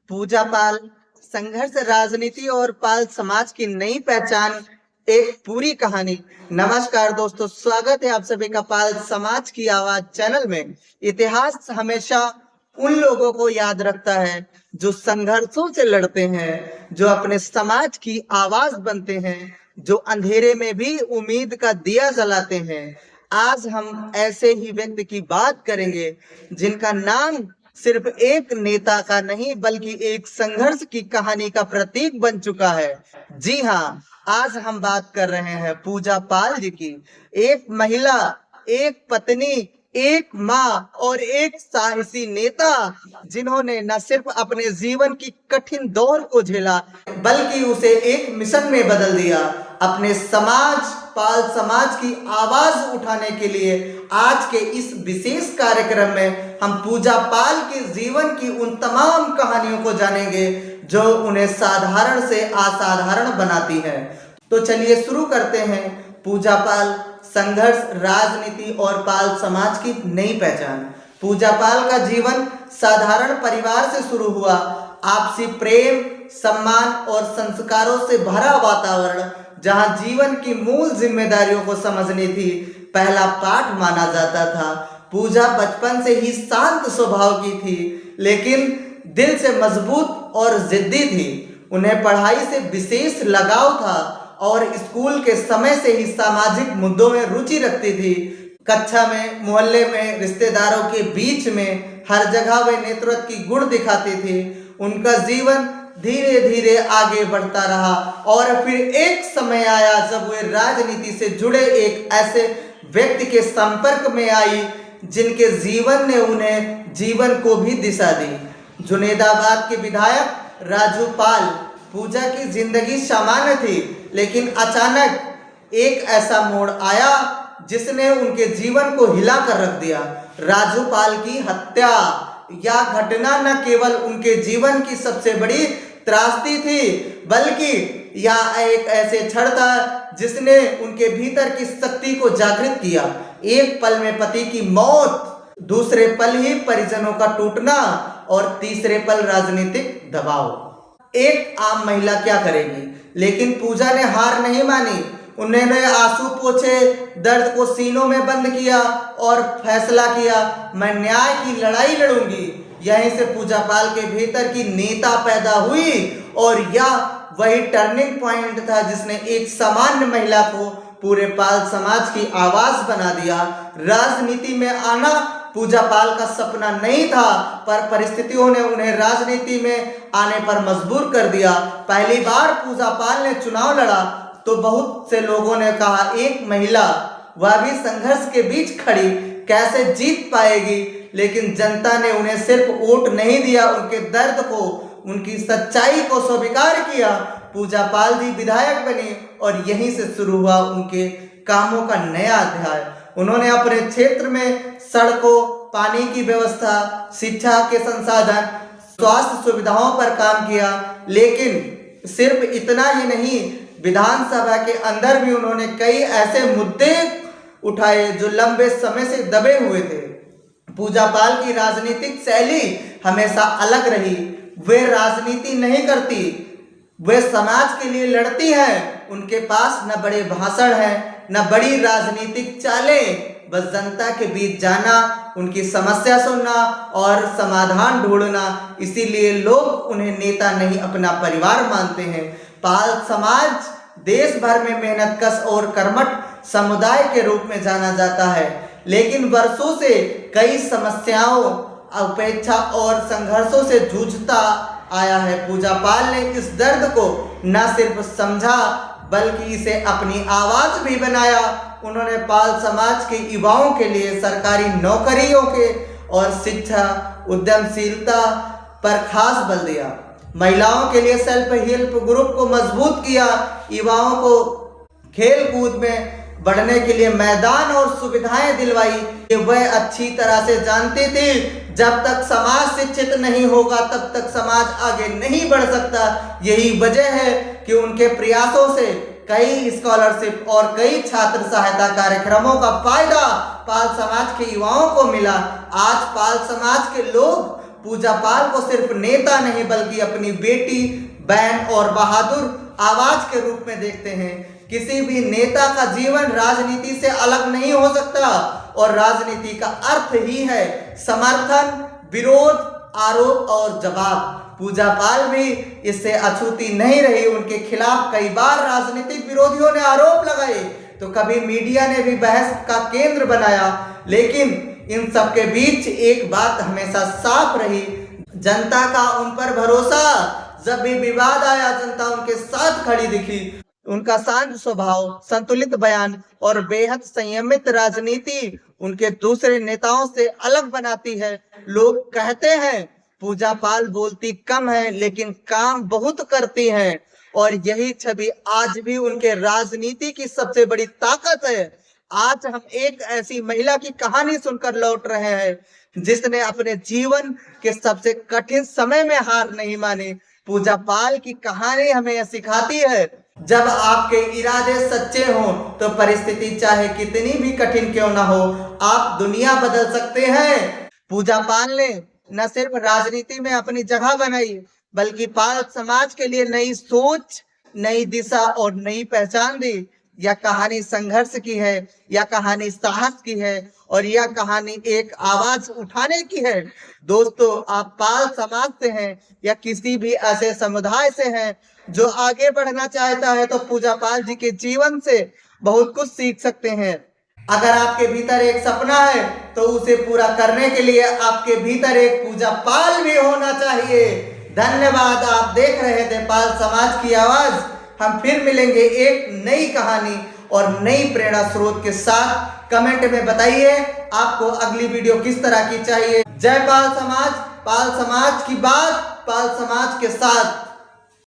पूजा पाल संघर्ष राजनीति और पाल समाज की नई पहचान, एक पूरी कहानी। नमस्कार दोस्तों, स्वागत है आप सभी का पाल समाज की आवाज चैनल में। इतिहास हमेशा उन लोगों को याद रखता है जो संघर्षों से लड़ते हैं, जो अपने समाज की आवाज बनते हैं, जो अंधेरे में भी उम्मीद का दिया जलाते हैं। आज हम ऐसे ही व्यक्ति की बात करेंगे जिनका नाम सिर्फ एक नेता का नहीं बल्कि एक संघर्ष की कहानी का प्रतीक बन चुका है। जी हाँ, आज हम बात कर रहे हैं पूजा पाल जी की। एक महिला, एक पत्नी, एक माँ और एक साहसी नेता, जिन्होंने न सिर्फ अपने जीवन की कठिन दौर को झेला बल्कि उसे एक मिशन में बदल दिया। अपने पाल समाज की आवाज उठाने के लिए आज के इस विशेष कार्यक्रम में हम पूजा पाल के जीवन की उन तमाम कहानियों को जानेंगे जो उन्हें साधारण से असाधारण बनाती है। तो चलिए शुरू करते हैं। पूजा पाल संघर्ष, राजनीति और पाल समाज की नई पहचान। पूजा पाल का जीवन साधारण परिवार से शुरू हुआ। आपसी प्रेम, सम्मान और संस्कारों से भरा वातावरण, जहां जीवन की मूल जिम्मेदारियों को समझनी थी, पहला पाठ माना जाता था। पूजा बचपन से ही शांत स्वभाव की थी, लेकिन दिल से मजबूत और जिद्दी थी। उन्हें पढ़ाई से विशेष लगाव था और स्कूल के समय से ही सामाजिक मुद्दों में रुचि रखती थी। कक्षा में, मोहल्ले में, रिश्तेदारों के बीच में, हर जगह वे नेतृत्व की गुण दिखाती थी। उनका जीवन धीरे धीरे आगे बढ़ता रहा और फिर एक समय आया जब वे राजनीति से जुड़े एक ऐसे व्यक्ति के संपर्क में आई जिनके जीवन ने उन्हें जीवन को भी दिशा दी। जुनेदाबाद के विधायक राजू पाल। पूजा की जिंदगी सामान्य थी, लेकिन अचानक एक ऐसा मोड़ आया जिसने उनके जीवन को हिला कर रख दिया। राजू पाल की हत्या। यह घटना न केवल उनके जीवन की सबसे बड़ी त्रासदी थी, बल्कि यह एक ऐसे क्षण था जिसने उनके भीतर की शक्ति को जागृत किया। एक पल में पति की मौत, दूसरे पल ही परिजनों का टूटना और तीसरे पल राजनीतिक दबाव। एक आम महिला क्या करेगी, लेकिन पूजा ने हार नहीं मानी। उन्होंने आंसू पोंछे, दर्द को सीनों में बंद किया और फैसला किया, मैं न्याय की लड़ाई लड़ूंगी। यहीं से पूजा पाल के भीतर की नेता पैदा हुई और यह वही टर्निंग पॉइंट था जिसने एक सामान्य महिला को पूरे पाल समाज की आवाज बना दिया। राजनीति में आना पूजा पाल का सपना नहीं था, पर परिस्थितियों ने उन्हें राजनीति में आने पर मजबूर कर दिया। पहली बार पूजा पाल ने चुनाव लड़ा तो बहुत से लोगों ने कहा, एक महिला, वह भी संघर्ष के बीच खड़ी, कैसे जीत पाएगी। लेकिन जनता ने उन्हें सिर्फ वोट नहीं दिया, उनके दर्द को, उनकी सच्चाई को स्वीकार किया। पूजा पाल जी विधायक बने और यहीं से शुरू हुआ उनके कामों का नया अध्याय। उन्होंने अपने क्षेत्र में सड़कों, पानी की व्यवस्था, शिक्षा के संसाधन, स्वास्थ्य सुविधाओं पर काम किया। लेकिन सिर्फ इतना ही नहीं, विधानसभा के अंदर भी उन्होंने कई ऐसे मुद्दे उठाए जो लंबे समय से दबे हुए थे। पूजा पाल की राजनीतिक शैली हमेशा अलग रही। वे राजनीति नहीं करती, वे समाज के लिए लड़ती हैं। उनके पास न बड़े भाषण हैं, न बड़ी राजनीतिक चालें, बस जनता के बीच जाना, उनकी समस्या सुनना और समाधान ढूंढना। इसीलिए लोग उन्हें नेता नहीं, अपना परिवार मानते हैं। पाल समाज देश भर में मेहनतकश और कर्मठ समुदाय के रूप में जाना जाता है, लेकिन वर्षों से कई समस्याओं, उपेक्षा और संघर्षों से जूझता आया है। पूजा पाल ने इस दर्द को न सिर्फ समझा बल्कि इसे अपनी आवाज भी बनाया। उन्होंने पाल समाज के युवाओं के लिए सरकारी नौकरियों के और शिक्षा, उद्यमशीलता पर खास बल दिया। महिलाओं के लिए सेल्फ हेल्प ग्रुप को मजबूत किया। युवाओं को खेल कूद में बढ़ने के लिए मैदान और सुविधाएं दिलवाई। ये वह अच्छी तरह से जानती थी, जब तक समाज शिक्षित नहीं होगा तब तक समाज आगे नहीं बढ़ सकता। यही वजह है कि उनके प्रयासों से कई स्कॉलरशिप और कई छात्र सहायता कार्यक्रमों का फायदा पाल समाज के युवाओं को मिला। आज पाल समाज के लोग पूजा पाल को सिर्फ नेता नहीं बल्कि अपनी बेटी, बहन और बहादुर आवाज के रूप में देखते हैं। किसी भी नेता का जीवन राजनीति से अलग नहीं हो सकता और राजनीति का अर्थ ही है समर्थन, विरोध, आरोप और जवाब। पूजा पाल भी इससे अछूती नहीं रही। उनके खिलाफ कई बार राजनीतिक विरोधियों ने आरोप लगाए तो कभी मीडिया ने भी बहस का केंद्र बनाया, लेकिन इन सब के बीच एक बात हमेशा साफ रही, जनता का उन पर भरोसा। जब भी विवाद आया जनता उनके साथ खड़ी दिखी। उनका शांत स्वभाव, संतुलित बयान और बेहद संयमित राजनीति उनके दूसरे नेताओं से अलग बनाती है। लोग कहते हैं पूजा पाल बोलती कम है लेकिन काम बहुत करती हैं, और यही छवि आज भी उनके राजनीति की सबसे बड़ी ताकत है। आज हम एक ऐसी महिला की कहानी सुनकर लौट रहे हैं जिसने अपने जीवन के सबसे कठिन समय में हार नहीं मानी। पूजा पाल की कहानी हमें यह सिखाती है, जब आपके इरादे सच्चे हों तो परिस्थिति चाहे कितनी भी कठिन क्यों ना हो, आप दुनिया बदल सकते हैं। पूजा पाल ने न सिर्फ राजनीति में अपनी जगह बनाई बल्कि पाल समाज के लिए नई सोच, नई दिशा और नई पहचान दी। यह कहानी संघर्ष की है, यह कहानी साहस की है और यह कहानी एक आवाज उठाने की है। दोस्तों, आप पाल समाज से हैं या किसी भी ऐसे समुदाय से हैं जो आगे बढ़ना चाहता है, तो पूजा पाल जी के जीवन से बहुत कुछ सीख सकते हैं। अगर आपके भीतर एक सपना है तो उसे पूरा करने के लिए आपके भीतर एक पूजा पाल भी होना चाहिए। धन्यवाद। आप देख रहे थे पाल समाज की आवाज। हम फिर मिलेंगे एक नई कहानी और नई प्रेरणा स्रोत के साथ। कमेंट में बताइए आपको अगली वीडियो किस तरह की चाहिए। जय पाल समाज की बात पाल समाज के साथ।